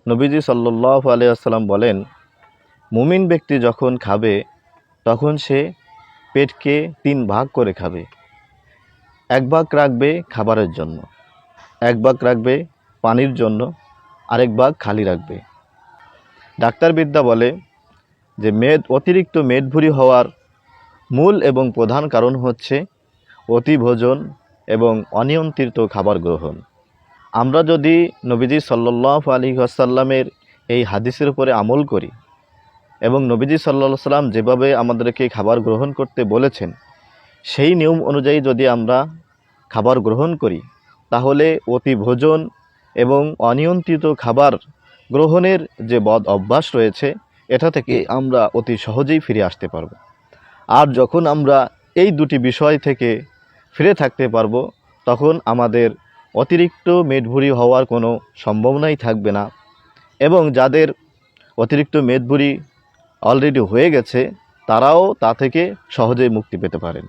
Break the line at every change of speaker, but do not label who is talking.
নবীজি সাল্লাল্লাহু আলাইহি ওয়াসাল্লাম বলেন, মুমিন ব্যক্তি যখন খাবে তখন সে পেটকে 3 ভাগ করে খাবে। এক ভাগ রাখবে খাবারের জন্য, এক ভাগ রাখবে পানির জন্য, আরেক ভাগ খালি রাখবে। ডাক্তারবিদ্যা বলে যে অতিরিক্ত মেদভুঁড়ি হওয়ার মূল এবং প্রধান কারণ হচ্ছে অতিভোজন এবং অনিয়ন্ত্রিত খাবার গ্রহণ। আমরা যদি নবীজি সাল্লাল্লাহু আলাইহি ওয়াসাল্লামের এই হাদিসের উপরে আমল করি এবং নবীজি সাল্লাল্লাহু আলাইহি ওয়াসাল্লাম যেভাবে আমাদেরকে খাবার গ্রহণ করতে বলেছেন সেই নিয়ম অনুযায়ী যদি আমরা খাবার গ্রহণ করি, তাহলে অতিভোজন এবং অনিয়ন্ত্রিত খাবার গ্রহণের যে বদ অভ্যাস রয়েছে এটা থেকে আমরা অতি সহজেই ফিরে আসতে পারব। আর যখন আমরা এই দুটি বিষয় থেকে ফিরে থাকতে পারব, তখন আমাদের অতিরিক্ত মেদভুঁড়ি হওয়ার কোনো সম্ভাবনাই থাকবে না। এবং যাদের অতিরিক্ত মেদভুঁড়ি অলরেডি হয়ে গেছে তারাও তা থেকে সহজেই মুক্তি পেতে পারেন।